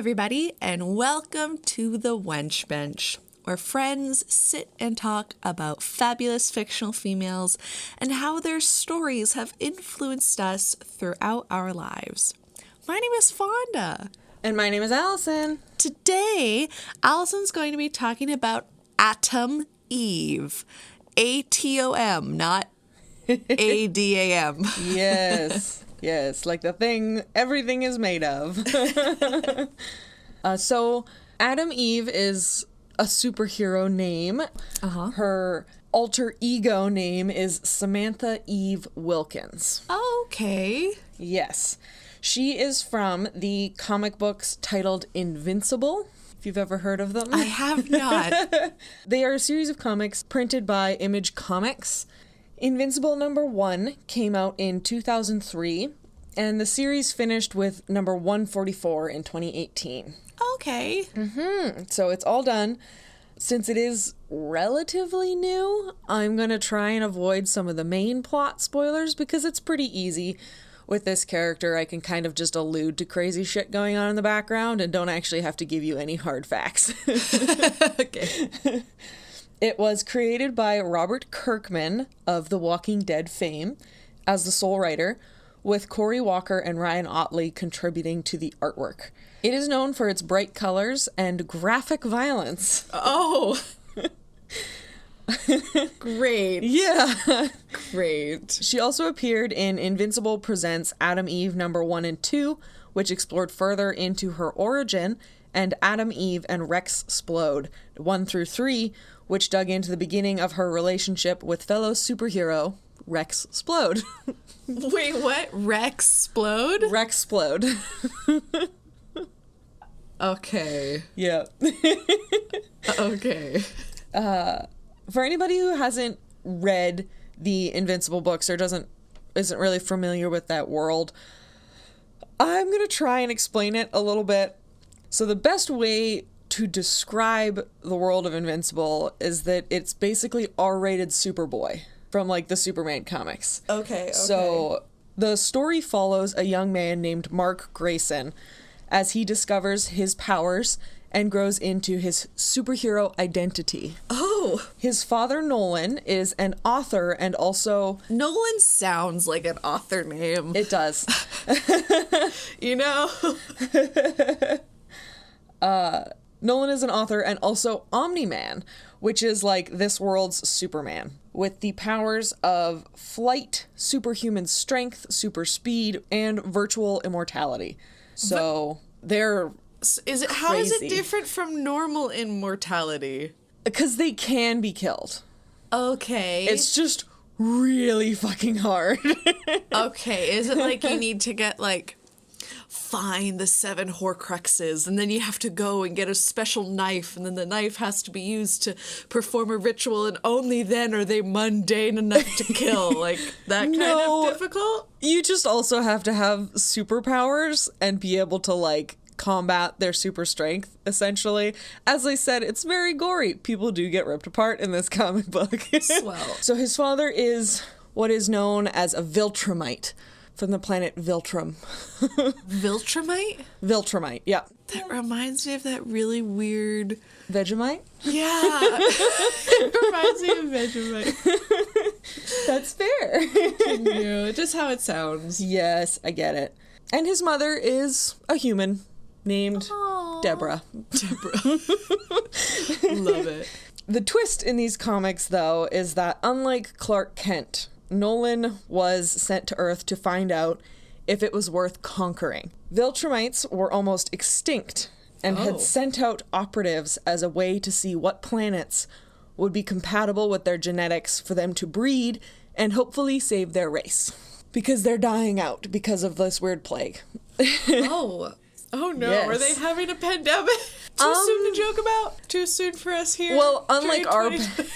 everybody, and welcome to the Wench Bench, where friends sit and talk about fabulous fictional females and how their stories have influenced us throughout our lives. My name is Fonda. And my name is Alison. Today, Alison's going to be talking about Atom Eve. A-T-O-M, not A-D-A-M. Yes, like the thing everything is made of. So, Atom Eve is a superhero name. Her alter ego name is Samantha Eve Wilkins. Okay. Yes. She is from the comic books titled Invincible, if you've ever heard of them. I have not. They are a series of comics printed by Image Comics. Invincible number 1 came out in 2003, and the series finished with number 144 in 2018. Okay. So it's all done. Since it is relatively new, I'm going to try and avoid some of the main plot spoilers because it's pretty easy. With this character, I can kind of just allude to crazy shit going on in the background and don't actually have to give you any hard facts. Okay. It was created by Robert Kirkman of The Walking Dead fame as the sole writer, with Cory Walker and Ryan Ottley contributing to the artwork. It is known for its bright colors and graphic violence. Oh. Great. Yeah. Great. She also appeared in Invincible Presents Atom Eve number 1 and 2, which explored further into her origin, and Atom Eve and Rex Splode 1 through 3, which dug into the beginning of her relationship with fellow superhero Rex Splode. Wait, what? Rex Splode? Rex Splode. Okay. Yeah. Okay. For anybody who hasn't read the Invincible books or isn't really familiar with that world, I'm going to try and explain it a little bit. So the best way to describe the world of Invincible is that it's basically R-rated Superboy from like the Superman comics. Okay. So the story follows a young man named Mark Grayson as he discovers his powers and grows into his superhero identity. Oh. His father, Nolan, is an author and also... Nolan sounds like an author name. It does. You know? Nolan is an author and also Omni-Man, which is like this world's Superman, with the powers of flight, superhuman strength, super speed, and virtual immortality. So they're How is it crazy. different from normal immortality? Because they can be killed. Okay. It's just really fucking hard. Okay. Is it like you need to get find the 7 Horcruxes, and then you have to go and get a special knife, and then the knife has to be used to perform a ritual, and only then are they mundane enough to kill? Like, that kind of difficult? You just also have to have superpowers and be able to, combat their super strength, essentially. As I said, it's very gory. People do get ripped apart in this comic book. Swell. So his father is what is known as a Viltrumite from the planet Viltrum. Viltrumite? Viltrumite, yeah. That reminds me of that really weird... Vegemite? Yeah. It reminds me of Vegemite. That's fair. Continue. Just how it sounds. Yes, I get it. And his mother is a human named Deborah. Love it. The twist in these comics, though, is that unlike Clark Kent, Nolan was sent to Earth to find out if it was worth conquering. Viltrumites were almost extinct and had sent out operatives as a way to see what planets would be compatible with their genetics for them to breed and hopefully save their race. Because they're dying out because of this weird plague. Oh no, Yes. Are they having a pandemic? Too soon to joke about? Too soon for us here? Well, during 2020?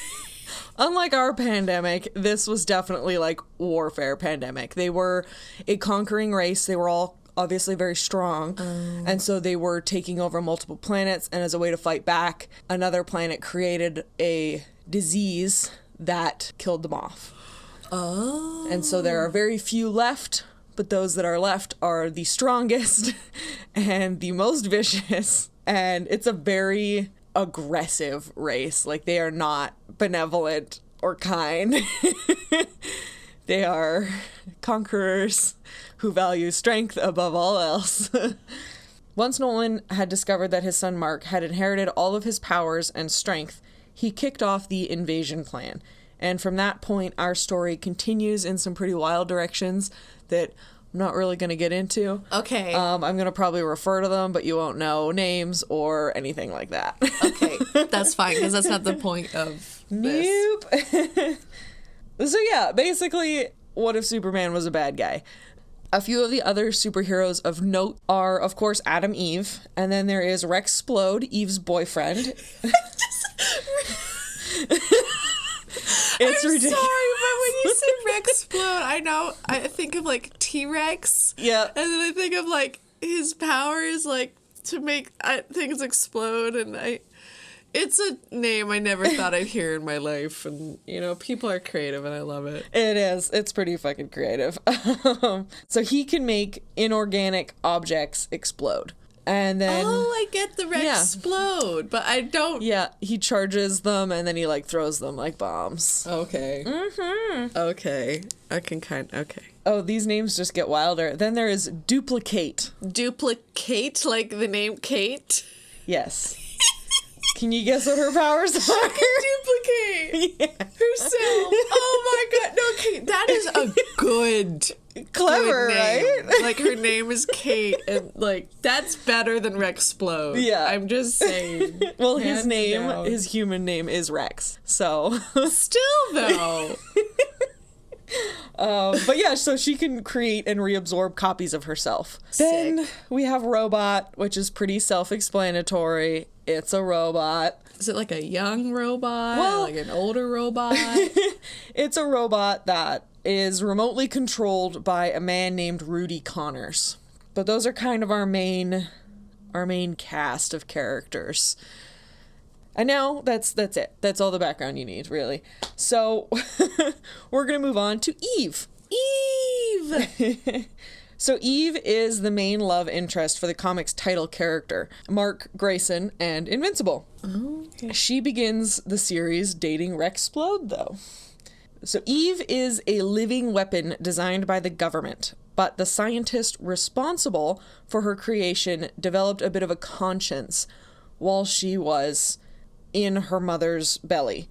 unlike our pandemic, this was definitely warfare pandemic. They were a conquering race. They were all obviously very strong. And so they were taking over multiple planets, and as a way to fight back, another planet created a disease that killed them off. And so there are very few left, but those that are left are the strongest and the most vicious, and it's a very aggressive race. Like, they are not benevolent or kind. They are conquerors who value strength above all else. Once Nolan had discovered that his son Mark had inherited all of his powers and strength, he kicked off the invasion plan. And from that point, our story continues in some pretty wild directions that I'm not really going to get into. Okay. I'm going to probably refer to them, but you won't know names or anything like that. Okay, that's fine, because that's not the point of this. Nope. So yeah, basically, what if Superman was a bad guy? A few of the other superheroes of note are, of course, Adam Eve, and then there is Rexplode, Eve's boyfriend. It's I'm ridiculous. sorry, but when you say Rexplode, I think of like T-Rex. Yeah. And then I think of like his power is like to make things explode, and it's a name I never thought I'd hear in my life, and people are creative and I love it. It is. It's pretty fucking creative. So he can make inorganic objects explode. And then... Oh, I get the Rexplode, but I don't... Yeah, he charges them and then he throws them like bombs. Okay. Mm-hmm. Okay. I can okay. Oh, these names just get wilder. Then there is Duplicate. Duplicate, like the name Kate? Yes. Can you guess what her powers are? Duplicate herself. Oh my god. No, Kate, that is a good... Clever, right? Like, her name is Kate, and that's better than Rexplode. Yeah. I'm just saying. Well, his human name is Rex, so. Still, though. But yeah, so she can create and reabsorb copies of herself. Sick. Then we have Robot, which is pretty self-explanatory. It's a robot. Is it like a young robot? Well, like an older robot? It's a robot that is remotely controlled by a man named Rudy Connors. But those are kind of our main cast of characters. And now that's it. That's all the background you need, really. So we're going to move on to Eve. Eve! So Eve is the main love interest for the comic's title character, Mark Grayson and Invincible. Oh, okay. She begins the series dating Rexplode, though. So Eve is a living weapon designed by the government, but the scientist responsible for her creation developed a bit of a conscience while she was in her mother's belly.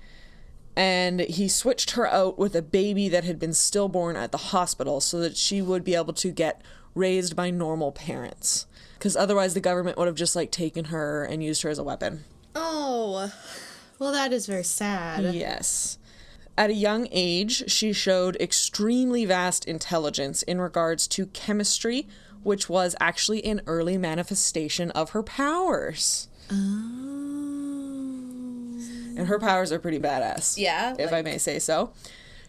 And he switched her out with a baby that had been stillborn at the hospital so that she would be able to get raised by normal parents. Because otherwise the government would have just taken her and used her as a weapon. Oh, well, that is very sad. Yes. At a young age, she showed extremely vast intelligence in regards to chemistry, which was actually an early manifestation of her powers. Oh. And her powers are pretty badass. Yeah. If I may say so.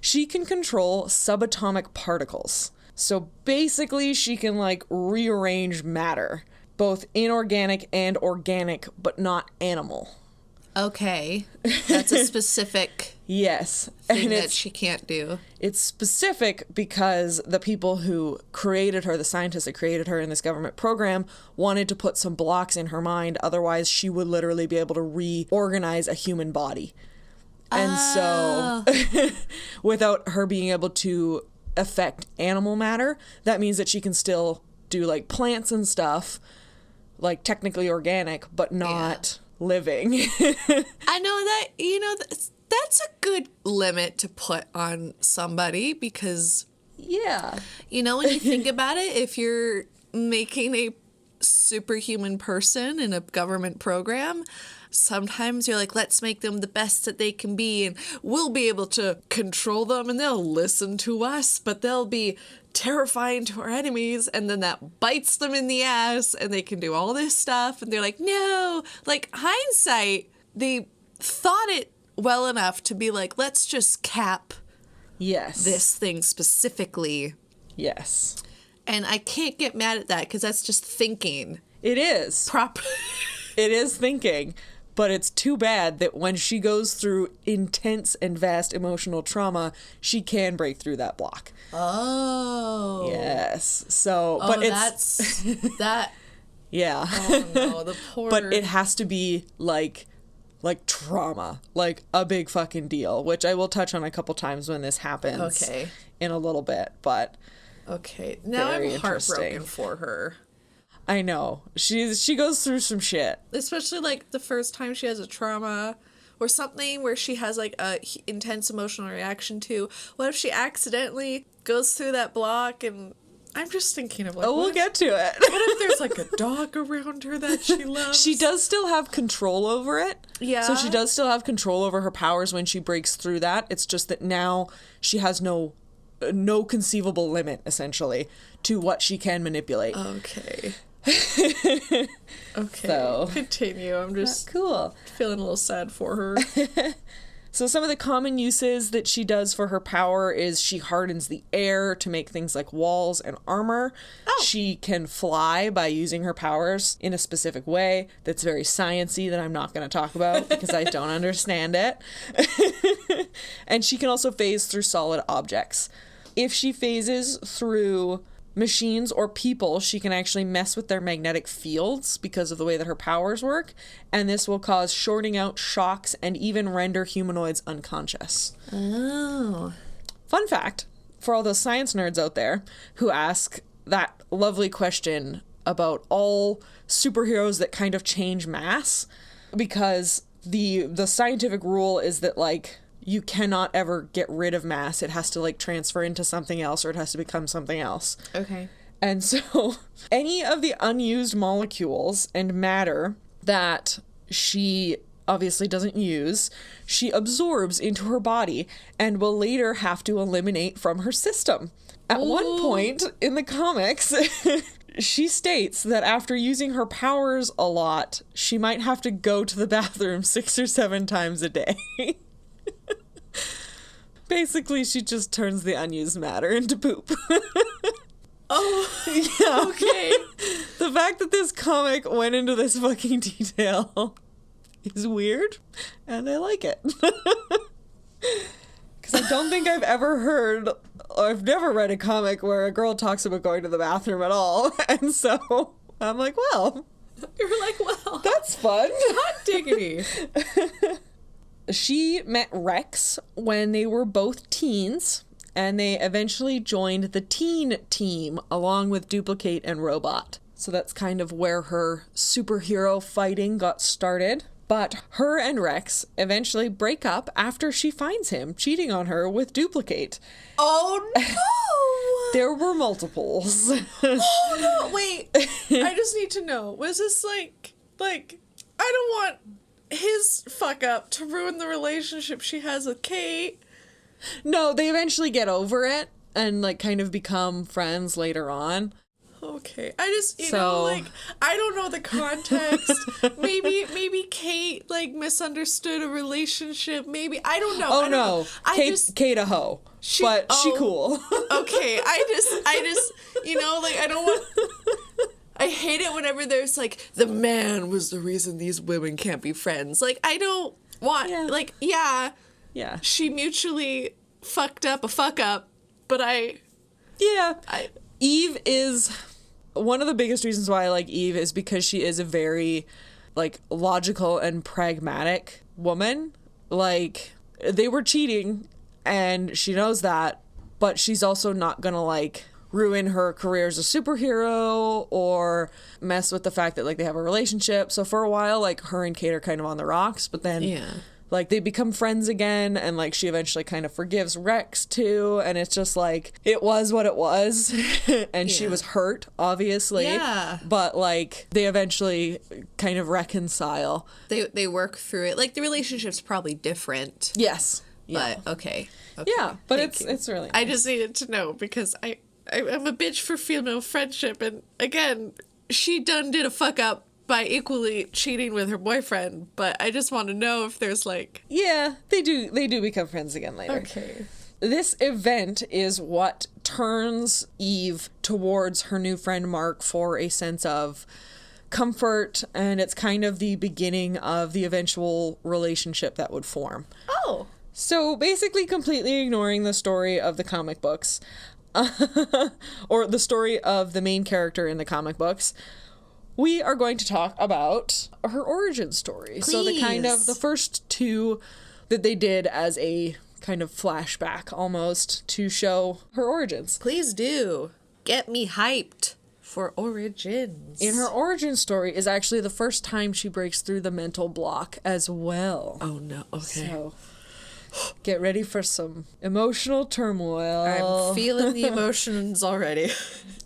She can control subatomic particles. So basically, she can rearrange matter, both inorganic and organic, but not animal. Okay. That's a specific Yes. thing that she can't do. It's specific because the people who created her, the scientists that created her in this government program, wanted to put some blocks in her mind. Otherwise, she would literally be able to reorganize a human body. And so, without her being able to affect animal matter, that means that she can still do plants and stuff, technically organic, but not living. I know that, that's a good limit to put on somebody because, Yeah. when you think about it, if you're making a superhuman person in a government program, sometimes you're let's make them the best that they can be and we'll be able to control them and they'll listen to us, but they'll be terrifying to our enemies, and then that bites them in the ass and they can do all this stuff and they're no, hindsight, they thought it well enough to be let's just cap this thing specifically. Yes. And I can't get mad at that because that's just thinking. It is. Proper. It is thinking. But it's too bad that when she goes through intense and vast emotional trauma, she can break through that block. Oh. Yes. So, Oh, but it's... that's... that... Yeah. Oh, no, the poor... But it has to be, like trauma. Like, a big fucking deal, which I will touch on a couple times when this happens. Okay. In a little bit, but... Okay. Now I'm heartbroken for her. I know. She goes through some shit. Especially, like, the first time she has a trauma or something where she has, like, a intense emotional reaction to. What if she accidentally goes through that block and... I'm just thinking of, like... Oh, we'll get to it. What if there's, like, a dog around her that she loves? She does still have control over it. Yeah. So she does still have control over her powers when she breaks through that. It's just that now she has no conceivable limit, essentially, to what she can manipulate. Okay. Okay. So, continue. I'm just cool. feeling a little sad for her. So some of the common uses that she does for her power is she hardens the air to make things like walls and armor. Oh. She can fly by using her powers in a specific way that's very science-y that I'm not going to talk about because I don't understand it. And she can also phase through solid objects. If she phases through machines or people, she can actually mess with their magnetic fields because of the way that her powers work, and this will cause shorting out, shocks, and even render humanoids unconscious. Oh. Fun fact, for all those science nerds out there who ask that lovely question about all superheroes that kind of change mass, because the scientific rule is that, like, you cannot ever get rid of mass. It has to, like, transfer into something else, or it has to become something else. Okay. And so any of the unused molecules and matter that she obviously doesn't use, she absorbs into her body and will later have to eliminate from her system. At one point in the comics, she states that after using her powers a lot, she might have to go to the bathroom 6 or 7 times a day. Basically, she just turns the unused matter into poop. Oh, yeah. Okay. The fact that this comic went into this fucking detail is weird, and I like it. Because I don't think I've ever heard, or I've never read a comic where a girl talks about going to the bathroom at all. And so I'm like, well. You're like, well. That's fun. Hot diggity. She met Rex when they were both teens, and they eventually joined the teen team along with Duplicate and Robot. So that's kind of where her superhero fighting got started. But her and Rex eventually break up after she finds him cheating on her with Duplicate. Oh, no! There were multiples. Oh, no, wait. I just need to know. Was this like, I don't want his fuck up to ruin the relationship she has with Kate. No, they eventually get over it and, like, kind of become friends later on. Okay. I just, you know, like, I don't know the context. maybe Kate, like, misunderstood a relationship. Maybe, I don't know. Oh, no. Kate a hoe. She cool. Okay. I just, you know, like, I don't want... I hate it whenever there's, like, the man was the reason these women can't be friends. Like, I don't want... Yeah. Like, yeah. Yeah. She mutually fucked up a fuck up, but Eve is... One of the biggest reasons why I like Eve is because she is a very, like, logical and pragmatic woman. Like, they were cheating, and she knows that, but she's also not gonna, like, ruin her career as a superhero or mess with the fact that, like, they have a relationship. So for a while, like, her and Kate are kind of on the rocks, but then like, they become friends again, and, like, she eventually kind of forgives Rex too, and it's just like, it was what it was. And she was hurt, obviously, but, like, they eventually kind of reconcile. They work through it. Like, the relationship's probably different. Yes. But okay. Yeah, but it's really nice. I just needed to know because I'm a bitch for female friendship, and again, she did a fuck up by equally cheating with her boyfriend, but I just want to know if there's, like... Yeah, they do become friends again later. Okay. This event is what turns Eve towards her new friend Mark for a sense of comfort, and it's kind of the beginning of the eventual relationship that would form. Oh. So basically completely ignoring the story of the comic books, or the story of the main character in the comic books, we are going to talk about her origin story. Please. So the first two that they did as a kind of flashback almost to show her origins. Please do. Get me hyped for origins. In her origin story is actually the first time she breaks through the mental block as well. Oh no, okay. So get ready for some emotional turmoil. I'm feeling the emotions already.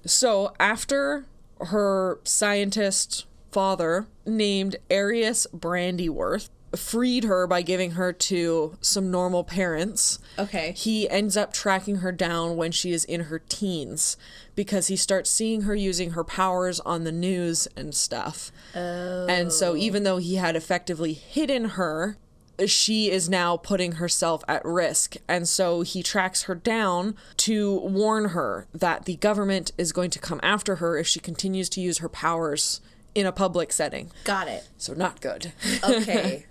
So after her scientist father, named Arius Brandyworth, freed her by giving her to some normal parents. Okay. He ends up tracking her down when she is in her teens because he starts seeing her using her powers on the news and stuff. Oh. And so even though he had effectively hidden her, she is now putting herself at risk. And so he tracks her down to warn her that the government is going to come after her if she continues to use her powers in a public setting. Got it. So not good. Okay.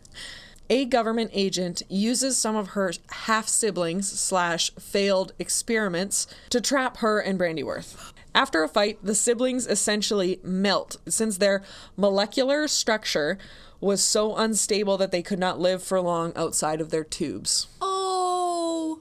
A government agent uses some of her half-siblings / failed experiments to trap her and Brandyworth. After a fight, the siblings essentially melt since their molecular structure was so unstable that they could not live for long outside of their tubes. Oh,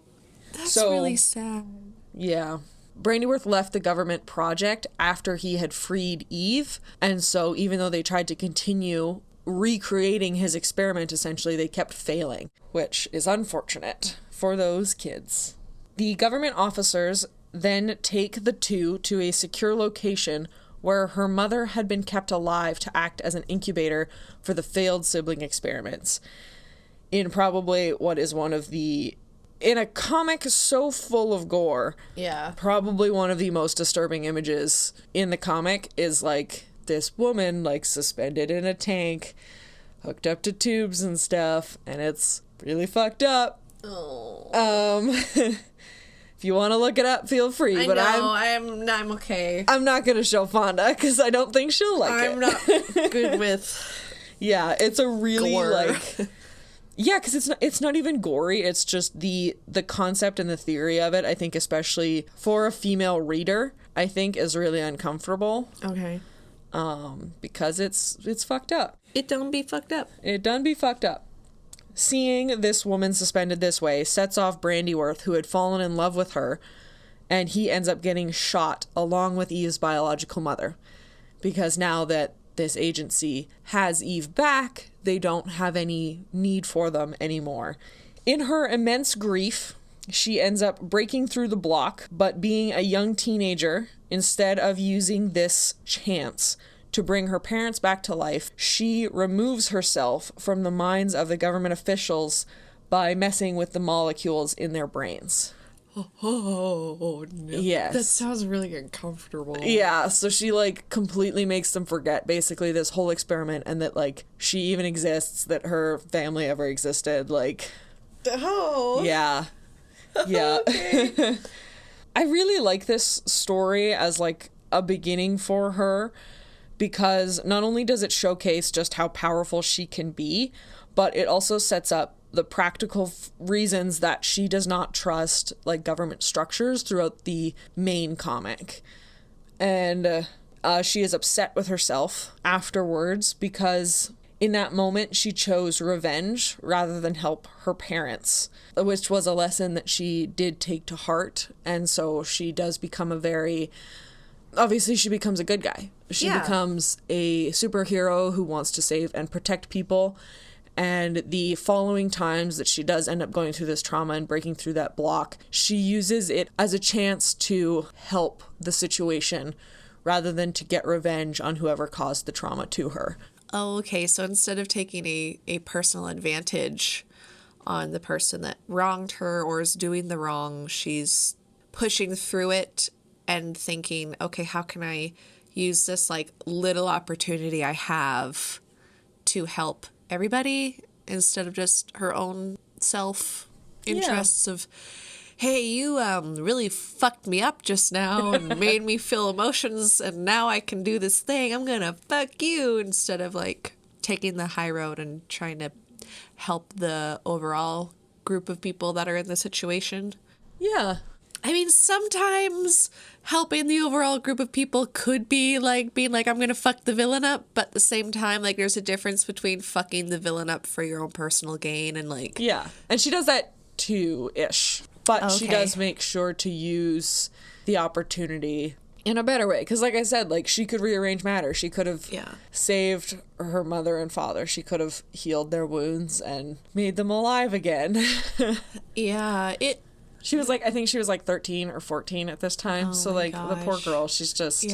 that's really sad. Yeah. Brandyworth left the government project after he had freed Eve, and so even though they tried to continue recreating his experiment, essentially, they kept failing, which is unfortunate for those kids. The government officers then take the two to a secure location where her mother had been kept alive to act as an incubator for the failed sibling experiments. In probably what is one of the, in a comic so full of gore, Yeah. probably one of the most disturbing images in the comic is like this woman like suspended in a tank, hooked up to tubes and stuff, and it's really fucked up. Oh. If you want to look it up, feel free. I'm okay. I'm not gonna show Fonda because I don't think she'll like it. I'm not good with Yeah, it's a really gore. like. Yeah, because it's not even gory. It's just the concept and the theory of it. I think especially for a female reader, I think is really uncomfortable. Okay. Because it's fucked up. It don't be fucked up. It done be fucked up. Seeing this woman suspended this way sets off Brandyworth, who had fallen in love with her, and he ends up getting shot along with Eve's biological mother. Because now that this agency has Eve back, they don't have any need for them anymore. In her immense grief, she ends up breaking through the block, but being a young teenager, instead of using this chance to bring her parents back to life, she removes herself from the minds of the government officials by messing with the molecules in their brains. Oh, no. Yes. That sounds really uncomfortable. Yeah, so she like completely makes them forget basically this whole experiment and that like she even exists, that her family ever existed, like Oh. yeah. Yeah. Okay. I really like this story as like a beginning for her because not only does it showcase just how powerful she can be, but it also sets up the practical reasons that she does not trust like government structures throughout the main comic. And she is upset with herself afterwards because in that moment she chose revenge rather than help her parents, which was a lesson that she did take to heart. And so she does become obviously she becomes a good guy. She becomes a superhero who wants to save and protect people. And the following times that she does end up going through this trauma and breaking through that block, she uses it as a chance to help the situation rather than to get revenge on whoever caused the trauma to her. Oh, okay. So instead of taking a personal advantage on the person that wronged her or is doing the wrong, she's pushing through it and thinking, okay, how can I use this like little opportunity I have to help everybody instead of just her own self interests of hey, you really fucked me up just now and made me feel emotions, and now I can do this thing. I'm gonna fuck you, instead of like taking the high road and trying to help the overall group of people that are in the situation. Yeah. I mean, sometimes helping the overall group of people could be like being like, I'm gonna fuck the villain up, but at the same time, like, there's a difference between fucking the villain up for your own personal gain and like... Yeah. And she does that too-ish. But she does make sure to use the opportunity in a better way. Because like I said, like, she could rearrange matters. She could have saved her mother and father. She could have healed their wounds and made them alive again. Yeah, She was like, I think she was like 13 or 14 at this time. So like the poor girl, she's just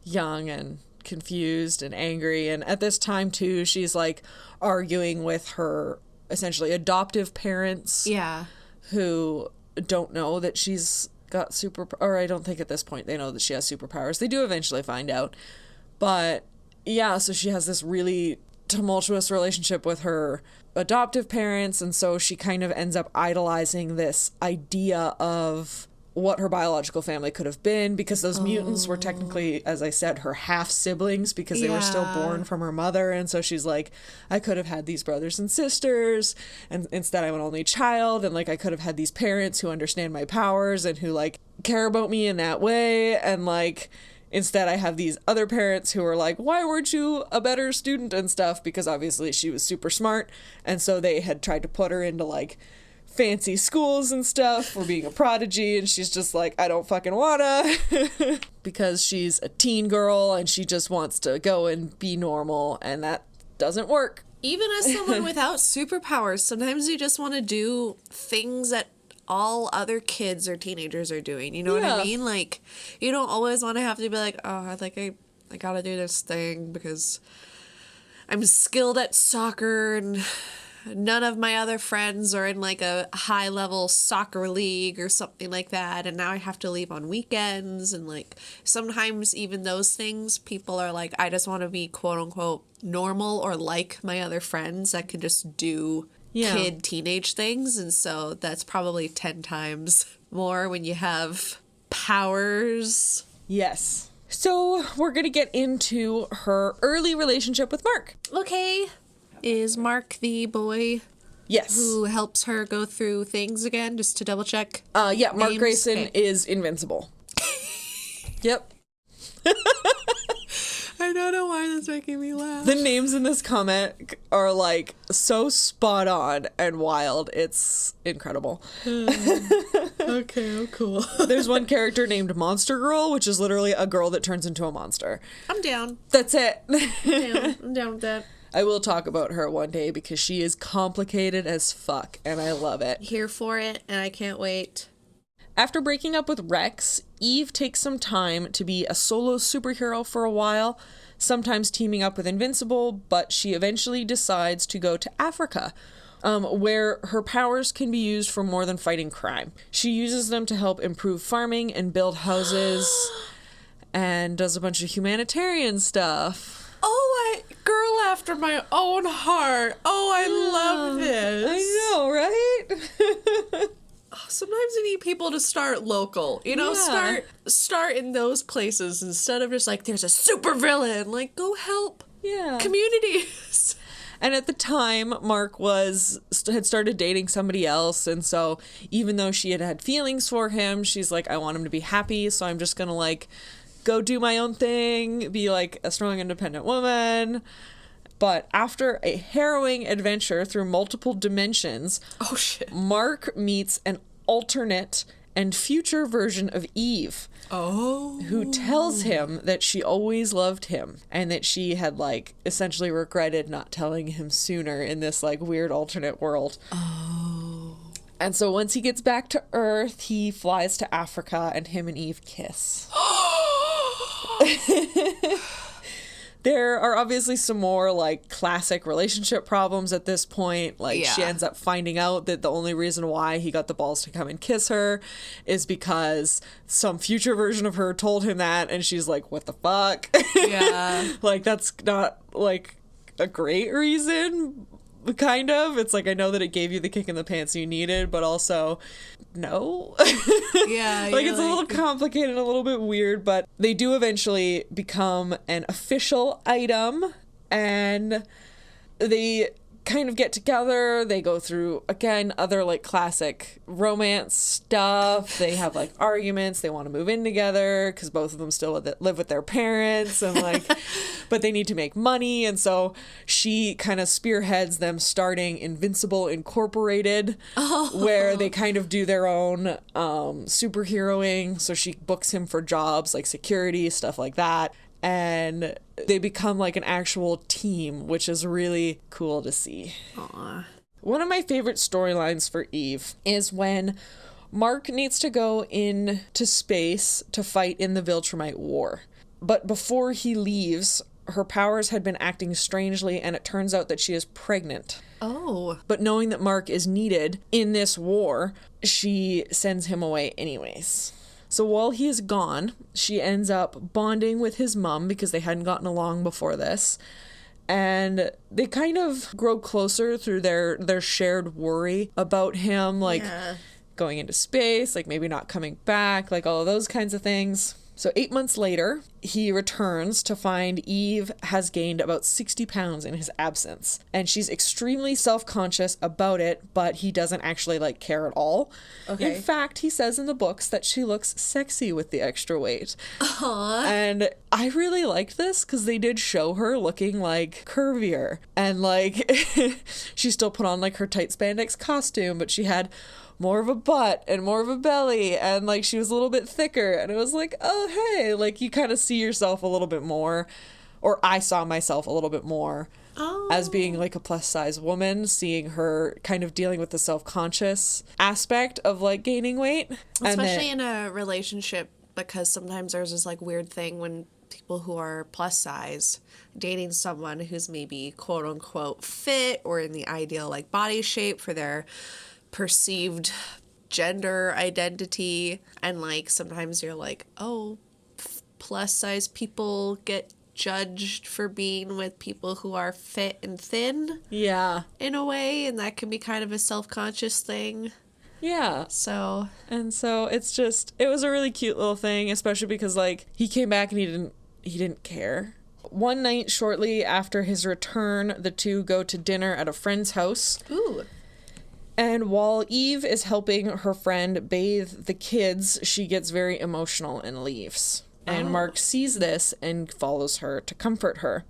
young and confused and angry. And at this time too, she's like arguing with her essentially adoptive parents. Yeah. Who don't know that she's got or I don't think at this point they know that she has superpowers. They do eventually find out. But yeah, so she has this really tumultuous relationship with her adoptive parents, and so she kind of ends up idolizing this idea of what her biological family could have been, because those mutants were technically, as I said, her half siblings, because they were still born from her mother. And so she's like, I could have had these brothers and sisters, and instead I'm an only child, and like I could have had these parents who understand my powers and who like care about me in that way, and like instead I have these other parents who are like, why weren't you a better student and stuff, because obviously she was super smart, and so they had tried to put her into like fancy schools and stuff for being a prodigy, and she's just like, I don't fucking wanna because she's a teen girl and she just wants to go and be normal, and that doesn't work. Even as someone without superpowers, sometimes you just want to do things that all other kids or teenagers are doing. You know what I mean? Like, you don't always want to have to be like, oh, I gotta do this thing because I'm skilled at soccer and none of my other friends are in like a high level soccer league or something like that, and now I have to leave on weekends. And like sometimes even those things, people are like, I just want to be quote unquote normal or like my other friends that can just do teenage things. And so that's probably 10 times more when you have powers. Yes. So we're gonna get into her early relationship with Mark. Okay. Is Mark the boy? Yes. Who helps her go through things again, just to double check? Yeah, Mark Grayson is Invincible. Yep. I don't know why that's making me laugh. The names in this comic are like so spot on and wild. It's incredible. Okay, oh cool. There's one character named Monster Girl, which is literally a girl that turns into a monster. I'm down. That's it. I'm down with that. I will talk about her one day because she is complicated as fuck, and I love it. Here for it, and I can't wait. After breaking up with Rex, Eve takes some time to be a solo superhero for a while, sometimes teaming up with Invincible, but she eventually decides to go to Africa, where her powers can be used for more than fighting crime. She uses them to help improve farming and build houses, and does a bunch of humanitarian stuff. Oh, girl after my own heart. Oh, I love this. I know, right? Sometimes you need people to start local. You know, start in those places instead of just like, there's a super villain. Like, go help communities. And at the time, Mark had started dating somebody else, and so even though she had feelings for him, she's like, I want him to be happy, so I'm just gonna like go do my own thing, be like a strong, independent woman. But after a harrowing adventure through multiple dimensions, Mark meets an alternate and future version of Eve. Who tells him that she always loved him and that she had like essentially regretted not telling him sooner in this like weird alternate world. And so once he gets back to Earth, he flies to Africa and him and Eve kiss. There are obviously some more like classic relationship problems at this point. Like she ends up finding out that the only reason why he got the balls to come and kiss her is because some future version of her told him that, and she's like, what the fuck? Yeah. Like that's not like a great reason, kind of. It's like, I know that it gave you the kick in the pants you needed, but also, no. Yeah. Like, it's a little complicated, a little bit weird, but they do eventually become an official item, and they kind of get together. They go through, again, other like classic romance stuff. They have like arguments. They want to move in together because both of them still live with their parents, and like, but they need to make money. And so she kind of spearheads them starting Invincible Incorporated, where they kind of do their own superheroing. So she books him for jobs like security, stuff like that. And they become like an actual team, which is really cool to see. Aww. One of my favorite storylines for Eve is when Mark needs to go into space to fight in the Viltrumite War. But before he leaves, her powers had been acting strangely, and it turns out that she is pregnant. Oh. But knowing that Mark is needed in this war, she sends him away anyways. So while he is gone, she ends up bonding with his mom because they hadn't gotten along before this. And they kind of grow closer through their shared worry about him, like going into space, like maybe not coming back, like all of those kinds of things. So 8 months later, he returns to find Eve has gained about 60 pounds in his absence. And she's extremely self-conscious about it, but he doesn't actually like care at all. Okay. In fact, he says in the books that she looks sexy with the extra weight. Aww. And I really liked this because they did show her looking like curvier. And like, she still put on like her tight spandex costume, but she had more of a butt and more of a belly, and like she was a little bit thicker, and it was like, oh hey, like you kind of see yourself a little bit more, or I saw myself a little bit more as being like a plus size woman, seeing her kind of dealing with the self-conscious aspect of like gaining weight. Especially in a relationship, because sometimes there's this like weird thing when people who are plus size dating someone who's maybe quote unquote fit or in the ideal like body shape for their perceived gender identity, and like sometimes you're like, oh, plus size people get judged for being with people who are fit and thin, in a way, and that can be kind of a self-conscious thing. So it's just, it was a really cute little thing, especially because like he came back and he didn't care. One night shortly after his return, the two go to dinner at a friend's house. Ooh. And while Eve is helping her friend bathe the kids, she gets very emotional and leaves. And Mark sees this and follows her to comfort her.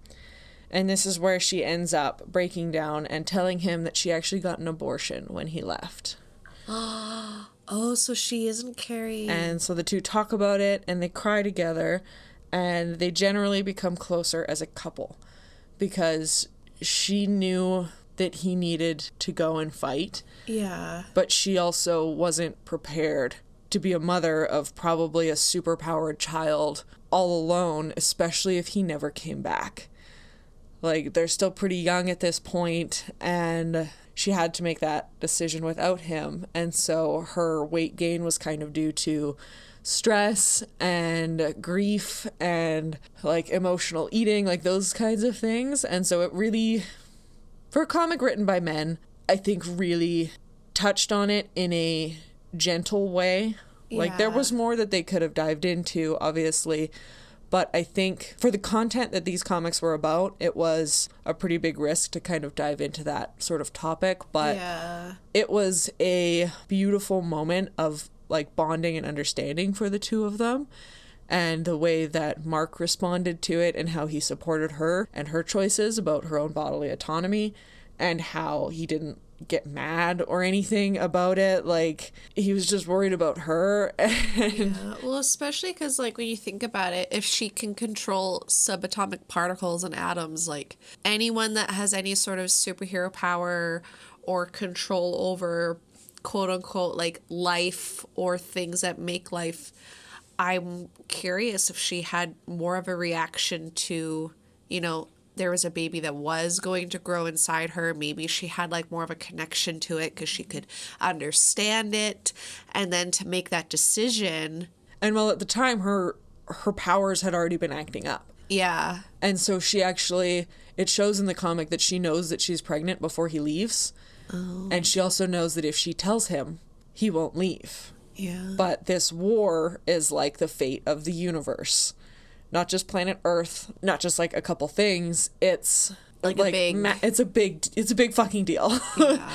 And this is where she ends up breaking down and telling him that she actually got an abortion when he left. Oh, so she isn't carrying. And so the two talk about it and they cry together, and they generally become closer as a couple because she knew that he needed to go and fight. Yeah. But she also wasn't prepared to be a mother of probably a superpowered child all alone, especially if he never came back. Like, they're still pretty young at this point, and she had to make that decision without him. And so her weight gain was kind of due to stress and grief and like emotional eating, like those kinds of things. And so it really, for a comic written by men, I think really touched on it in a gentle way. Like, there was more that they could have dived into, obviously, but I think for the content that these comics were about, it was a pretty big risk to kind of dive into that sort of topic. But it was a beautiful moment of like bonding and understanding for the two of them, and the way that Mark responded to it and how he supported her and her choices about her own bodily autonomy, and how he didn't get mad or anything about it. Like, he was just worried about her. And well, especially because like when you think about it, if she can control subatomic particles and atoms, like anyone that has any sort of superhero power or control over quote unquote like life or things that make life, I'm curious if she had more of a reaction to, you know, there was a baby that was going to grow inside her. Maybe she had like more of a connection to it because she could understand it, and then to make that decision. And well, at the time her powers had already been acting up. Yeah. And so she actually, it shows in the comic that she knows that she's pregnant before he leaves. Oh. And she also knows that if she tells him, he won't leave. Yeah. But this war is like the fate of the universe. Not just planet Earth, not just like a couple things. It's like it's a big fucking deal. Yeah.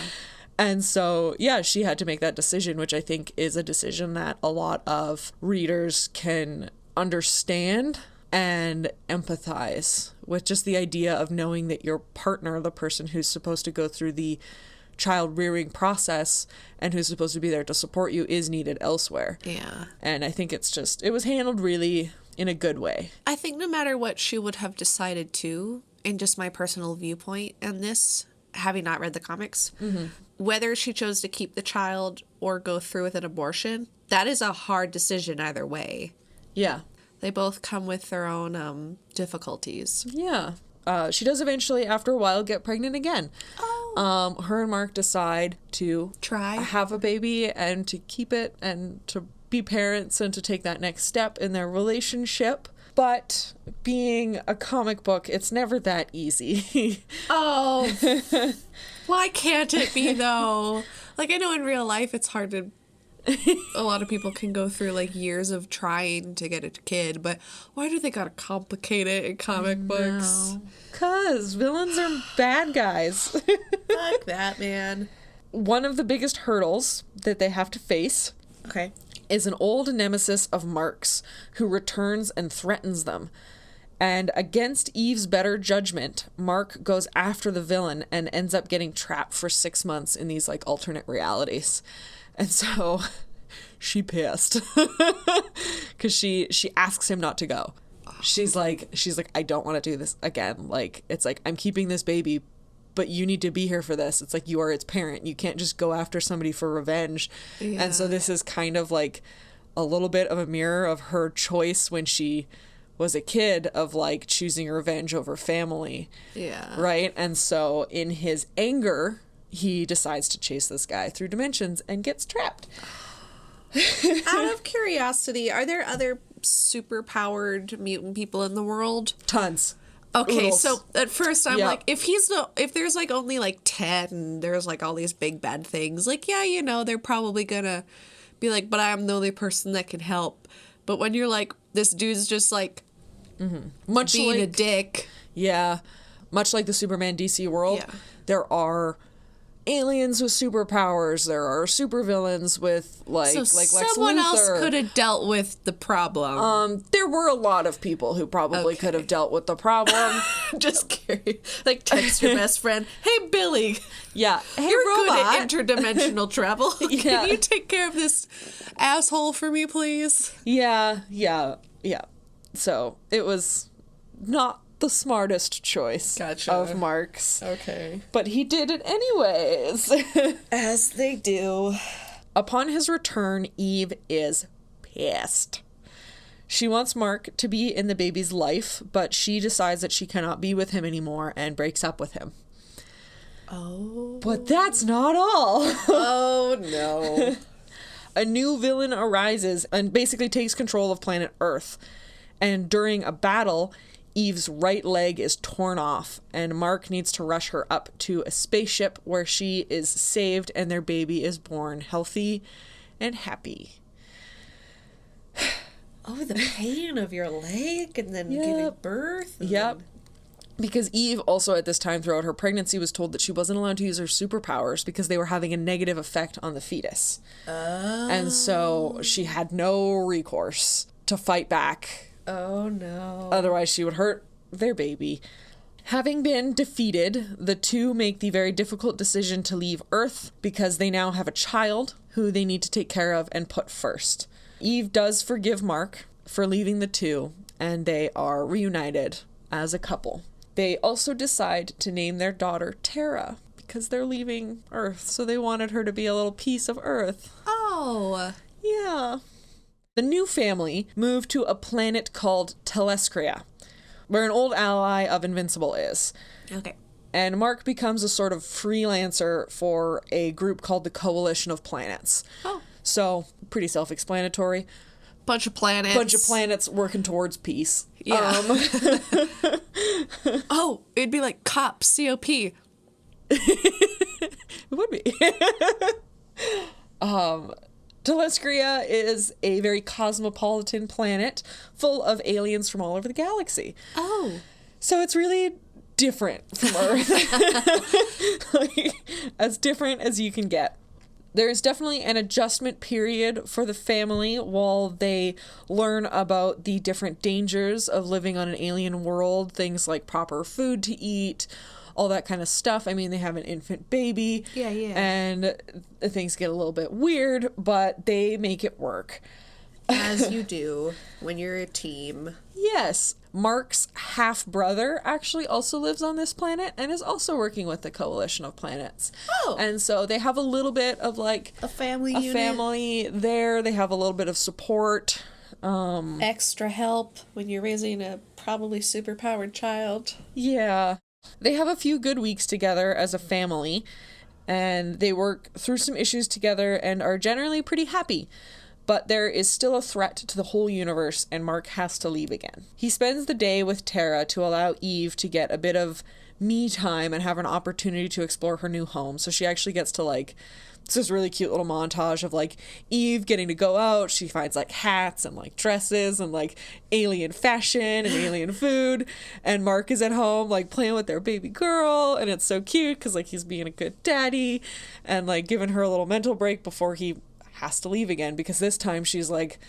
And so, yeah, she had to make that decision, which I think is a decision that a lot of readers can understand and empathize with, just the idea of knowing that your partner, the person who's supposed to go through the child rearing process and who's supposed to be there to support you, is needed elsewhere. Yeah. And I think it was handled really in a good way. I think no matter what she would have decided to, in just my personal viewpoint on this, having not read the comics, whether she chose to keep the child or go through with an abortion, that is a hard decision either way. Yeah. They both come with their own difficulties. Yeah. She does eventually, after a while, get pregnant again. Oh. Her and Mark decide to have a baby and to keep it and to be parents and to take that next step in their relationship. But being a comic book, it's never that easy. Oh. Why can't it be, though? Like, I know in real life it's hard to... A lot of people can go through, like, years of trying to get a kid, but why do they gotta complicate it in comic books? 'Cause villains are bad guys. Fuck that, man. One of the biggest hurdles that they have to face... Okay. is an old nemesis of Mark's who returns and threatens them. And against Eve's better judgment, Mark goes after the villain and ends up getting trapped for 6 months in these, like, alternate realities. And so she pissed because she asks him not to go. She's like, I don't want to do this again. Like, it's like, I'm keeping this baby, but you need to be here for this. It's like, you are its parent. You can't just go after somebody for revenge. Yeah. And so this is kind of like a little bit of a mirror of her choice when she was a kid, of like choosing revenge over family. Yeah. Right? And so in his anger, he decides to chase this guy through dimensions and gets trapped. Out of curiosity, are there other super-powered mutant people in the world? Tons. Okay, Oodles. so at first I'm like, if there's like only like 10 and there's like all these big bad things, like, yeah, you know, they're probably gonna be like, but I'm the only person that can help. But when you're like, this dude's just like much being like a dick. Yeah. Much like the Superman DC world, Yeah. there are aliens with superpowers. There are supervillains with like Lex Luthor. Someone else could have dealt with the problem. There were a lot of people who probably could have dealt with the problem. Just curious. Like, text your best friend, hey, Billy. Yeah. Hey, You're robot. good at interdimensional travel. Yeah. Can you take care of this asshole for me, please? Yeah. So it was not the smartest choice of Mark's. Okay. But he did it anyways. As they do. Upon his return, Eve is pissed. She wants Mark to be in the baby's life, but she decides that she cannot be with him anymore and breaks up with him. Oh. But that's not all. Oh, no. A new villain arises and basically takes control of planet Earth. And during a battle, Eve's right leg is torn off, and Mark needs to rush her up to a spaceship where she is saved and their baby is born healthy and happy. Oh, the pain of your leg and then giving birth. Yep. Because Eve also at this time throughout her pregnancy was told that she wasn't allowed to use her superpowers because they were having a negative effect on the fetus. Oh. And so she had no recourse to fight back. Oh, no. Otherwise, she would hurt their baby. Having been defeated, the two make the very difficult decision to leave Earth because they now have a child who they need to take care of and put first. Eve does forgive Mark for leaving the two, and they are reunited as a couple. They also decide to name their daughter Tara because they're leaving Earth, so they wanted her to be a little piece of Earth. Oh. Yeah. The new family moved to a planet called Telescria, where an old ally of Invincible is. Okay. And Mark becomes a sort of freelancer for a group called the Coalition of Planets. Oh. So, pretty self-explanatory. Bunch of planets. Bunch of planets working towards peace. Yeah. Oh, it'd be like COP, C-O-P. It would be. Telescria is a very cosmopolitan planet full of aliens from all over the galaxy. Oh. So it's really different from Earth. Like, as different as you can get. There is definitely an adjustment period for the family while they learn about the different dangers of living on an alien world, things like proper food to eat, all that kind of stuff. I mean, they have an infant baby. Yeah. And things get a little bit weird, but they make it work. As you do when you're a team. Yes. Mark's half-brother actually also lives on this planet and is also working with the Coalition of Planets. Oh. And so they have a little bit of like A family a unit. family there. They have a little bit of support. Extra help when you're raising a probably superpowered child. Yeah. They have a few good weeks together as a family, and they work through some issues together and are generally pretty happy. But there is still a threat to the whole universe, and Mark has to leave again. He spends the day with Tara to allow Eve to get a bit of me time and have an opportunity to explore her new home. So she actually gets to, like, it's this really cute little montage of, like, Eve getting to go out. She finds, like, hats and, like, dresses and, like, alien fashion and alien food. And Mark is at home, like, playing with their baby girl. And it's so cute because, like, he's being a good daddy and, like, giving her a little mental break before he has to leave again, because this time she's like,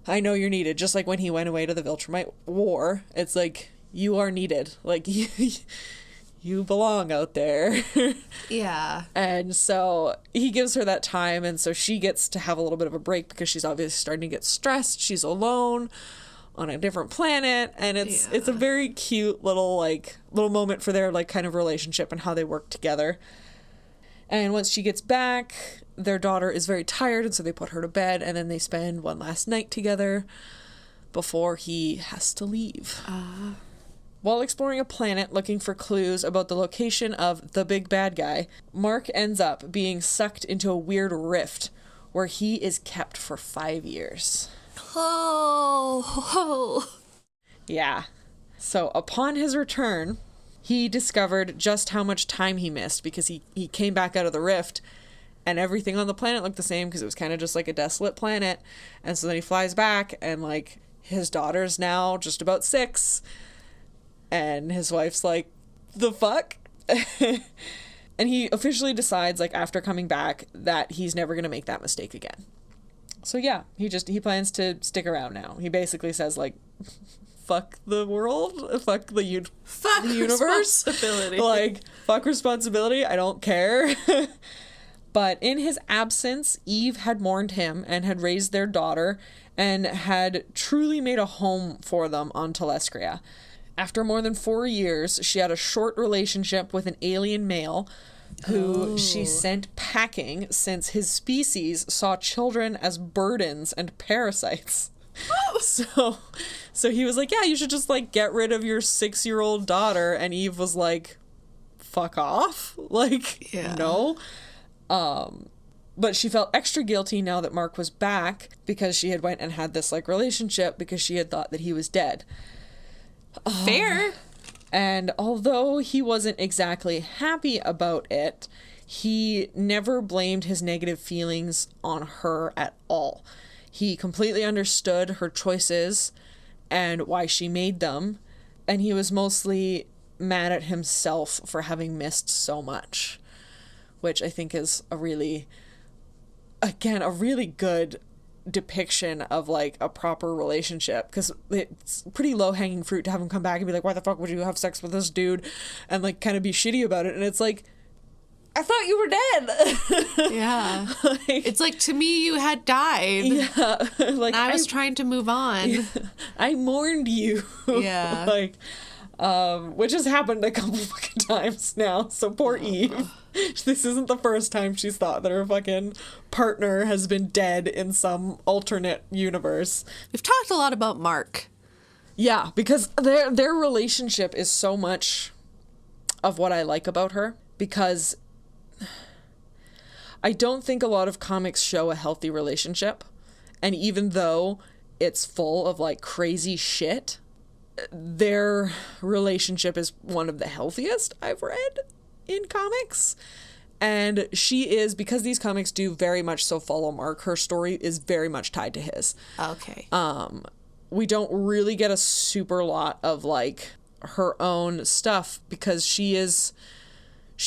I know you're needed. Just like when he went away to the Viltrumite War, it's like, you are needed. Like, you belong out there. Yeah. And so he gives her that time, and so she gets to have a little bit of a break because she's obviously starting to get stressed. She's alone on a different planet, and it's a very cute little moment for their, like, kind of relationship and how they work together. And once she gets back, their daughter is very tired, and so they put her to bed, and then they spend one last night together before he has to leave. While exploring a planet looking for clues about the location of the big bad guy, Mark ends up being sucked into a weird rift where he is kept for 5 years. Oh. Yeah. So upon his return, he discovered just how much time he missed because he came back out of the rift and everything on the planet looked the same because it was kind of just like a desolate planet. And so then he flies back, and, like, his daughter's now just about 6, and his wife's like, the fuck? And he officially decides, like, after coming back, that he's never going to make that mistake again. So yeah, he plans to stick around now. He basically says, like, fuck the world, fuck the universe, responsibility. Like, fuck responsibility, I don't care. But in his absence, Eve had mourned him and had raised their daughter and had truly made a home for them on Telescria. After more than 4 years, she had a short relationship with an alien male who she sent packing since his species saw children as burdens and parasites. So he was like, yeah, you should just, like, get rid of your 6-year-old daughter. And Eve was like, fuck off. Like, yeah. No. But she felt extra guilty now that Mark was back because she had went and had this, like, relationship because she had thought that he was dead. Fair. And although he wasn't exactly happy about it, he never blamed his negative feelings on her at all. He completely understood her choices and why she made them, and he was mostly mad at himself for having missed so much, which I think is a really good depiction of, like, a proper relationship, because it's pretty low-hanging fruit to have him come back and be like, why the fuck would you have sex with this dude, and, like, kind of be shitty about it. And it's like, I thought you were dead. Yeah. Like, it's like, to me, you had died. Yeah. Like, and I was trying to move on. Yeah, I mourned you. Yeah. Like, which has happened a couple fucking times now. So poor Eve. This isn't the first time she's thought that her fucking partner has been dead in some alternate universe. We've talked a lot about Mark. Yeah, because their relationship is so much of what I like about her, because I don't think a lot of comics show a healthy relationship. And even though it's full of like crazy shit, their relationship is one of the healthiest I've read in comics. And she is, because these comics do very much so follow Mark, her story is very much tied to his. Okay. We don't really get a super lot of like her own stuff because she is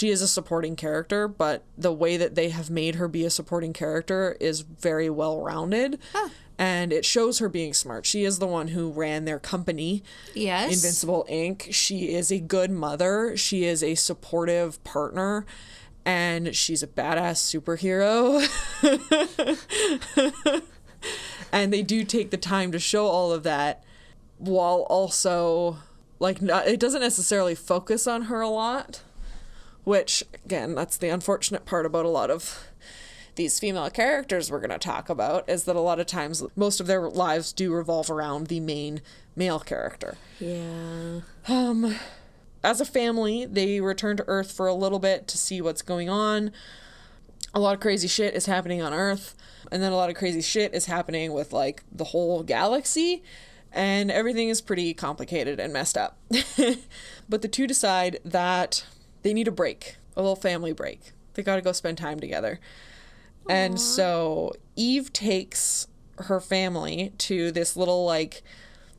a supporting character, but the way that they have made her be a supporting character is very well rounded. Huh. And it shows her being smart. She is the one who ran their company, yes, Invincible Inc. She is a good mother. She is a supportive partner. And she's a badass superhero. And they do take the time to show all of that while also, like, it doesn't necessarily focus on her a lot. Which, again, that's the unfortunate part about a lot of these female characters we're going to talk about, is that a lot of times most of their lives do revolve around the main male character. Yeah. As a family, they return to Earth for a little bit to see what's going on. A lot of crazy shit is happening on Earth, and then a lot of crazy shit is happening with, like, the whole galaxy, and everything is pretty complicated and messed up. But the two decide that they need a break, a little family break. They gotta go spend time together. Aww. And so Eve takes her family to this little, like,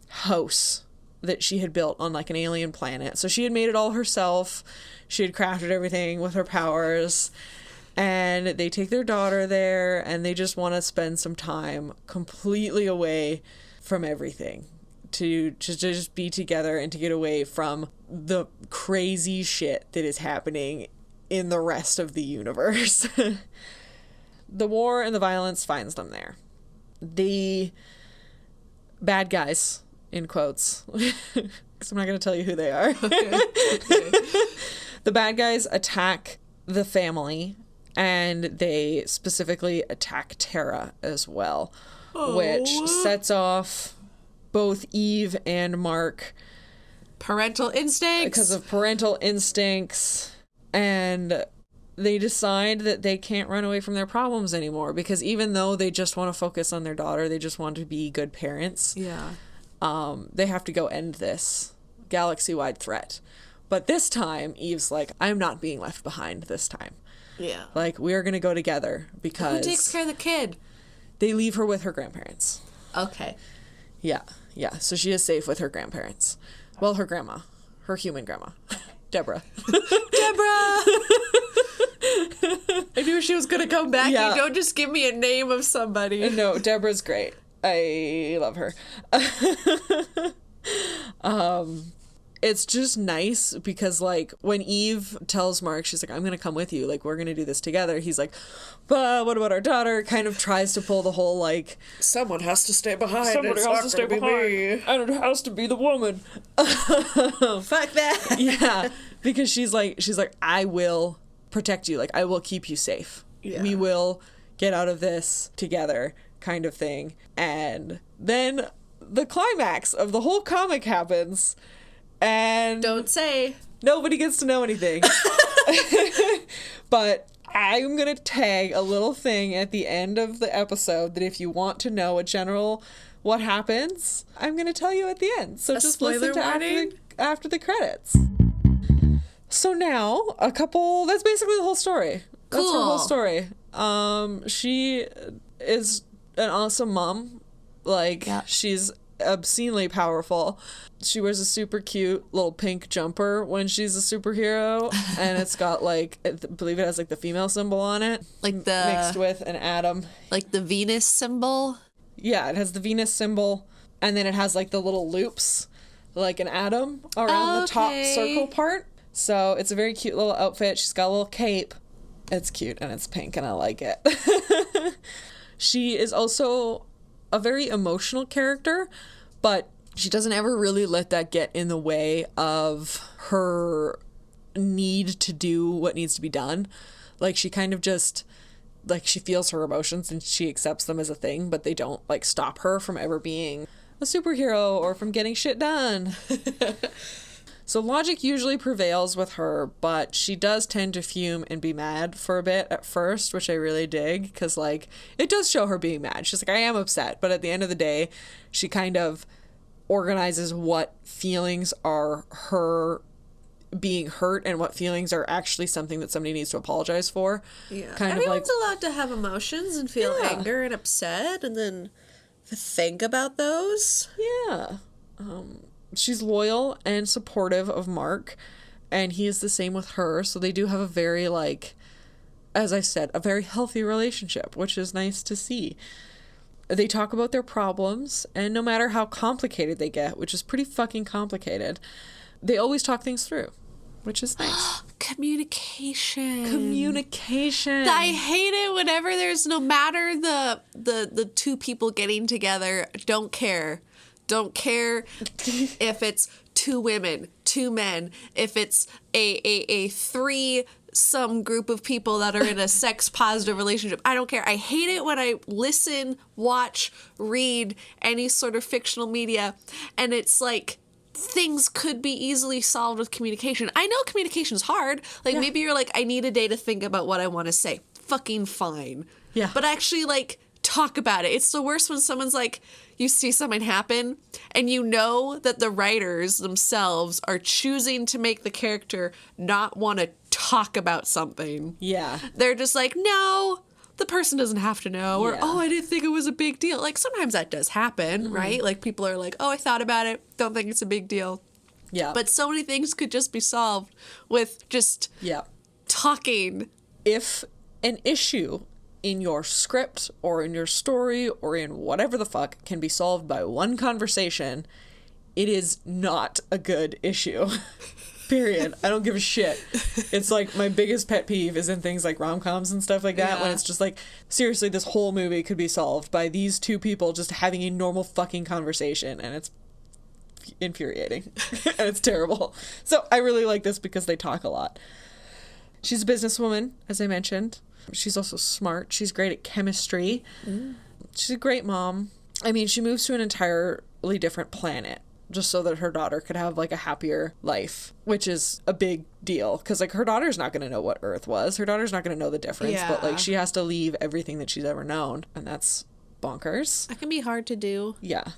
house that she had built on, like, an alien planet. So she had made it all herself. She had crafted everything with her powers. And they take their daughter there, and they just want to spend some time completely away from everything. To just be together and to get away from the crazy shit that is happening in the rest of the universe. The war and the violence finds them there. The bad guys, in quotes, because I'm not going to tell you who they are. Okay. The bad guys attack the family, and they specifically attack Tara as well, which sets off both Eve and Mark. Parental instincts. Because of parental instincts. And they decide that they can't run away from their problems anymore, because even though they just want to focus on their daughter, they just want to be good parents. Yeah. They have to go end this galaxy-wide threat. But this time, Eve's like, I'm not being left behind this time. Yeah. Like, we're going to go together because... Who takes care of the kid? They leave her with her grandparents. Okay. Yeah. So she is safe with her grandparents. Well, her grandma. Her human grandma. Deborah. Deborah! I knew she was going to come back. Yeah. You don't just give me a name of somebody. No, Deborah's great. I love her. It's just nice because, like, when Eve tells Mark, she's like, I'm going to come with you. Like, we're going to do this together. He's like, but what about our daughter? Kind of tries to pull the whole, like... Someone has to stay behind. Somebody has to stay behind. Me. And it has to be the woman. Fuck that. Yeah. Because she's like, I will protect you. Like, I will keep you safe. Yeah. We will get out of this together, kind of thing. And then the climax of the whole comic happens... And don't say. Nobody gets to know anything. But I'm going to tag a little thing at the end of the episode that if you want to know a general what happens, I'm going to tell you at the end. So just listen to after the credits. So now, that's basically the whole story. That's her whole story. She is an awesome mom. Like, yeah. She's obscenely powerful. She wears a super cute little pink jumper when she's a superhero, and it's got, like, I believe it has, like, the female symbol on it, like the mixed with an atom, like the Venus symbol. Yeah, it has the Venus symbol, and then it has, like, the little loops, like an atom around the top circle part. So it's a very cute little outfit. She's got a little cape. It's cute and it's pink, and I like it. She is also a very emotional character, but she doesn't ever really let that get in the way of her need to do what needs to be done. Like, she kind of just, like, she feels her emotions and she accepts them as a thing, but they don't, like, stop her from ever being a superhero or from getting shit done. So logic usually prevails with her, but she does tend to fume and be mad for a bit at first, which I really dig, because, like, it does show her being mad. She's like, I am upset, but at the end of the day, she kind of organizes what feelings are her being hurt and what feelings are actually something that somebody needs to apologize for. Yeah. Kind Everyone's of like, allowed to have emotions and feel anger and upset and then think about those. Yeah. She's loyal and supportive of Mark, and he is the same with her. So they do have a very, like, as I said, a very healthy relationship, which is nice to see. They talk about their problems, and no matter how complicated they get, which is pretty fucking complicated, they always talk things through, which is nice. Communication. I hate it whenever there's, no matter the two people getting together, don't care if it's two women, two men, if it's a three some group of people that are in a sex positive relationship. I don't care. I hate it when I listen, watch, read any sort of fictional media and it's like things could be easily solved with communication. I know communication's hard. Like maybe you're like, I need a day to think about what I want to say. Fucking fine. Yeah. But actually, like, talk about it. It's the worst when someone's like, you see something happen and you know that the writers themselves are choosing to make the character not want to talk about something. Yeah. They're just like, no, the person doesn't have to know. Or, oh, I didn't think it was a big deal. Like, sometimes that does happen, right? Like, people are like, oh, I thought about it. Don't think it's a big deal. Yeah. But so many things could just be solved with just talking. If an issue in your script or in your story or in whatever the fuck can be solved by one conversation, it is not a good issue. Period. I don't give a shit. It's like my biggest pet peeve is in things like rom-coms and stuff like that, when it's just like, seriously, this whole movie could be solved by these two people just having a normal fucking conversation, and it's infuriating. And it's terrible. So I really like this because they talk a lot. She's a businesswoman, as I mentioned. She's also smart. She's great at chemistry. She's a great mom. I mean, she moves to an entirely different planet just so that her daughter could have, like, a happier life, which is a big deal because, like, her daughter's not going to know what Earth was. Her daughter's not going to know the difference, but, like, she has to leave everything that she's ever known, and that's bonkers. That can be hard to do. Yeah.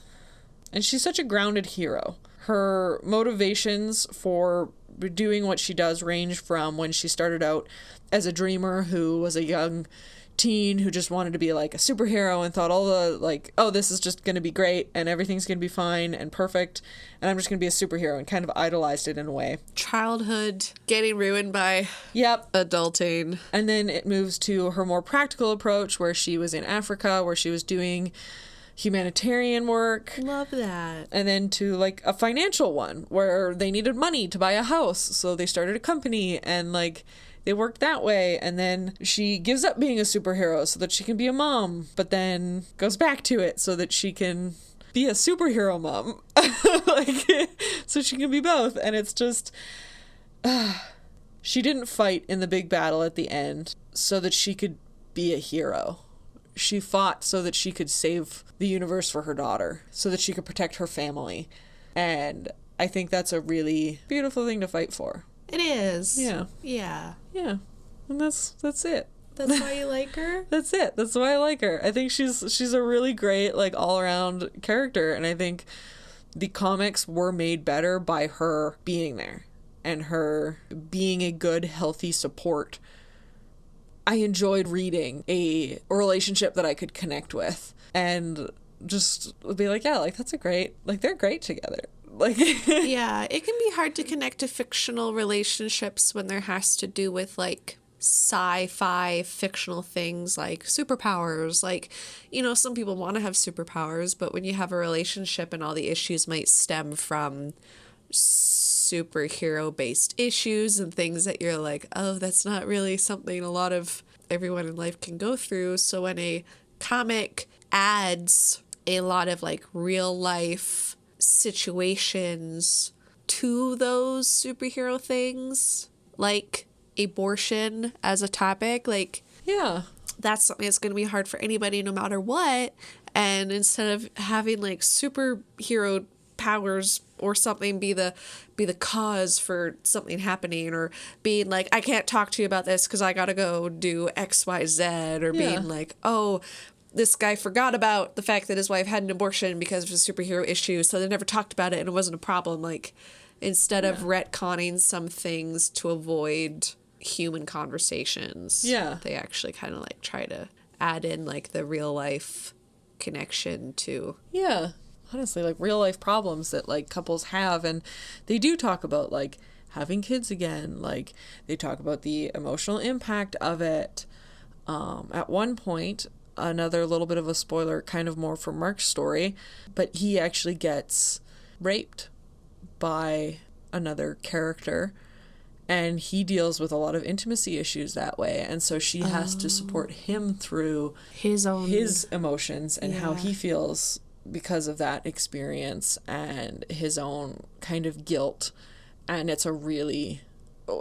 And she's such a grounded hero. Her motivations for doing what she does range from when she started out as a dreamer who was a young teen who just wanted to be like a superhero and thought all the, like, oh, this is just going to be great and everything's going to be fine and perfect and I'm just going to be a superhero, and kind of idolized it in a way. Childhood getting ruined by adulting. And then it moves to her more practical approach where she was in Africa, where she was doing humanitarian work. Love that. And then to, like, a financial one where they needed money to buy a house, so they started a company and, like, they worked that way. And then she gives up being a superhero so that she can be a mom, but then goes back to it so that she can be a superhero mom. Like, so she can be both. And it's just, she didn't fight in the big battle at the end so that she could be a hero. She fought so that she could save the universe for her daughter, so that she could protect her family. And I think that's a really beautiful thing to fight for. It is. Yeah. Yeah. Yeah. And that's it. That's why you like her? That's it. That's why I like her. I think she's a really great, like, all-around character, and I think the comics were made better by her being there and her being a good, healthy support. I enjoyed reading a relationship that I could connect with and just be like, yeah, like, that's a great, like, they're great together. Like, yeah, it can be hard to connect to fictional relationships when there has to do with, like, sci-fi fictional things like superpowers. Like, you know, some people want to have superpowers, but when you have a relationship and all the issues might stem from superhero based issues and things that you're like, oh, that's not really something a lot of everyone in life can go through. So when a comic adds a lot of, like, real life situations to those superhero things, like abortion as a topic, like, yeah, that's something that's going to be hard for anybody no matter what. And instead of having, like, superhero powers or something be the cause for something happening, or being like, I can't talk to you about this because I gotta go do XYZ, or being like, oh, this guy forgot about the fact that his wife had an abortion because of a superhero issue, so they never talked about it and it wasn't a problem. Like, instead of retconning some things to avoid human conversations, they actually kind of like try to add in like the real life connection to honestly, like real life problems that like couples have. And they do talk about like having kids again, like they talk about the emotional impact of it. At one point, another little bit of a spoiler, kind of more for Mark's story, but he actually gets raped by another character, and he deals with a lot of intimacy issues that way, and so she has to support him through his emotions and how he feels because of that experience, and his own kind of guilt. And it's a really,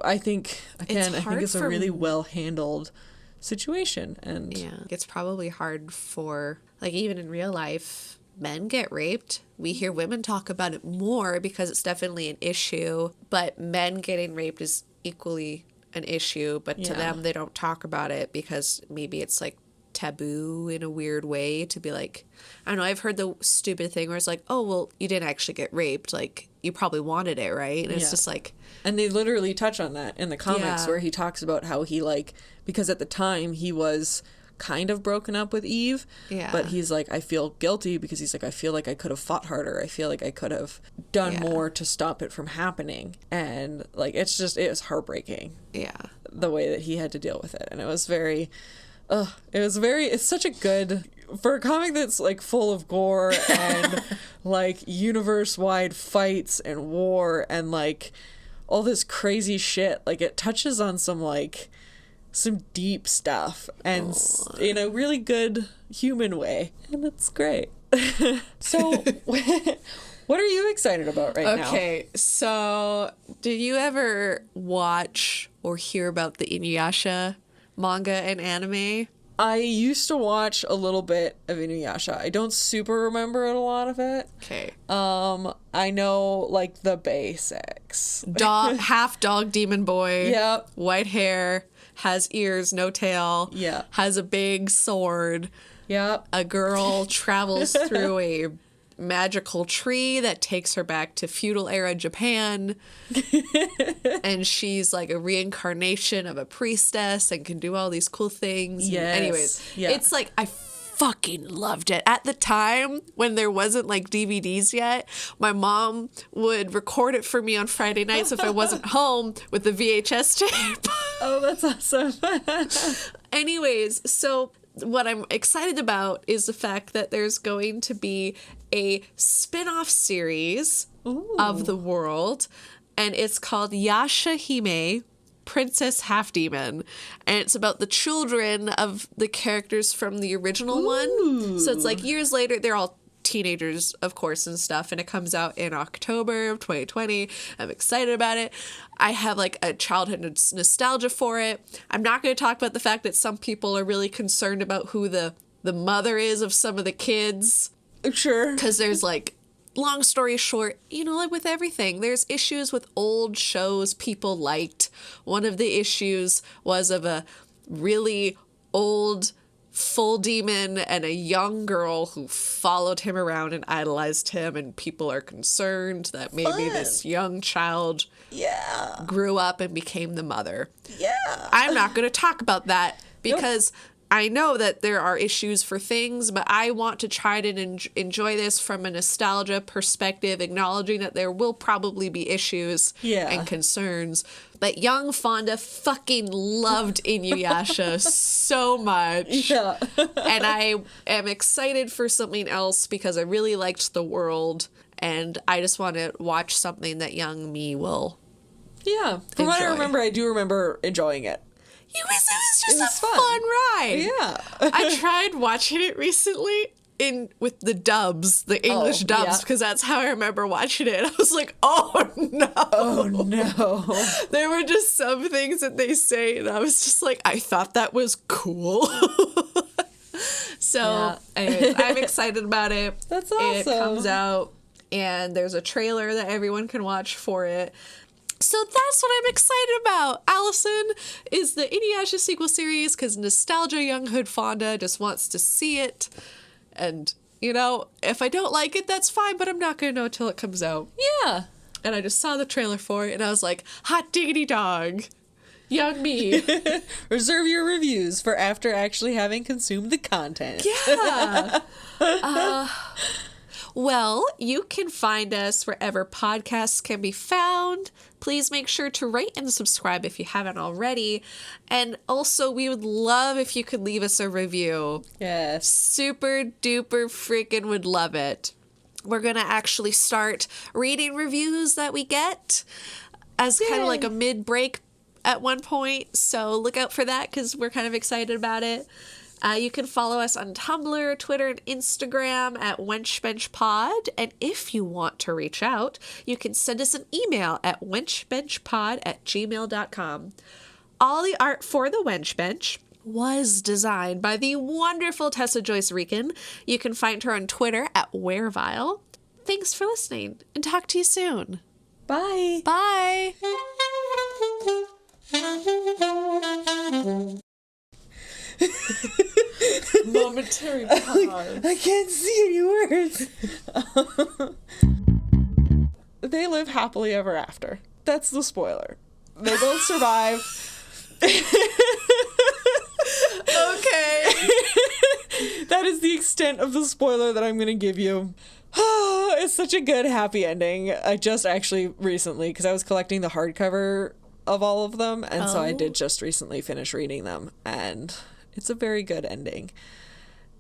I think it's a really well handled situation. And it's probably hard for, like, even in real life, men get raped. We hear women talk about it more because it's definitely an issue, but men getting raped is equally an issue, but to them they don't talk about it because maybe it's like taboo in a weird way to be like, I don't know, I've heard the stupid thing where it's like, oh, well, you didn't actually get raped, like you probably wanted it, right? And it's just like, and they literally touch on that in the comics where he talks about how he, like, because at the time he was kind of broken up with Eve, but he's like, I feel guilty because he's like, I feel like I could have fought harder, I feel like I could have done more to stop it from happening. And like, it was heartbreaking, the way that he had to deal with it. And it was very it's such a good, for a comic that's like full of gore and like universe-wide fights and war and like all this crazy shit, like it touches on some deep stuff and in a really good human way, and it's great. So what are you excited about right now? Okay, so did you ever watch or hear about the Inuyasha manga and anime? I used to watch a little bit of Inuyasha. I don't super remember a lot of it. Okay. I know like the basics. Half dog demon boy. Yep. White hair, has ears, no tail. Yeah. Has a big sword. Yep. A girl travels through a magical tree that takes her back to feudal era Japan. And she's like a reincarnation of a priestess and can do all these cool things. Yes. Anyways, it's like, I fucking loved it. At the time when there wasn't like DVDs yet, my mom would record it for me on Friday nights if I wasn't home with the VHS tape. Oh, that's awesome. Anyways, so what I'm excited about is the fact that there's going to be a spin-off series of the world, and it's called Yasha Hime, Princess Half Demon, and it's about the children of the characters from the original one. So it's like years later, they're all teenagers, of course, and stuff, and it comes out in October of 2020. I'm excited about it. I have like a childhood nostalgia for it. I'm not going to talk about the fact that some people are really concerned about who the mother is of some of the kids. Sure. Because there's like, long story short, you know, like with everything, there's issues with old shows people liked. One of the issues was of a really old full demon and a young girl who followed him around and idolized him, and people are concerned that maybe this young child grew up and became the mother. I'm not going to talk about that because I know that there are issues for things, but I want to try to enjoy this from a nostalgia perspective, acknowledging that there will probably be issues and concerns. But young Fonda fucking loved Inuyasha so much. And I am excited for something else because I really liked the world, and I just want to watch something that young me will From what I remember, I do remember enjoying it. It was just a fun ride. I tried watching it recently with the dubs, the English dubs, because that's how I remember watching it. I was like, oh no. Oh no. There were just some things that they say, and I was just like, I thought that was cool. So, anyways, I'm excited about it. That's awesome. It comes out and there's a trailer that everyone can watch for it. So that's what I'm excited about. Alison is the Inuyasha sequel series because nostalgia young hood Fonda just wants to see it. And, you know, if I don't like it, that's fine, but I'm not going to know until it comes out. Yeah. And I just saw the trailer for it, and I was like, hot diggity dog. Young me. Reserve your reviews for after actually having consumed the content. Yeah. Well, you can find us wherever podcasts can be found. Please make sure to rate and subscribe if you haven't already. And also, we would love if you could leave us a review. Yes. Super duper freaking would love it. We're going to actually start reading reviews that we get as kind of like a mid-break at one point. So look out for that because we're kind of excited about it. You can follow us on Tumblr, Twitter, and Instagram at Wench Bench Pod. And if you want to reach out, you can send us an email at wenchbenchpod@gmail.com. All the art for the Wench Bench was designed by the wonderful Tessa Joyce Riecken. You can find her on Twitter at Werevile. Thanks for listening, and talk to you soon. Bye. Bye. Momentary pause. I can't see any words. They live happily ever after. That's the spoiler. They both survive. Okay. That is the extent of the spoiler that I'm going to give you. It's such a good, happy ending. I just actually recently, because I was collecting the hardcover of all of them, and so I did just recently finish reading them, and it's a very good ending.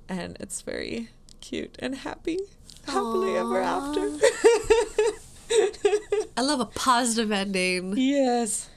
And it's very cute and happy. Happily ever after. I love a positive ending. Yes.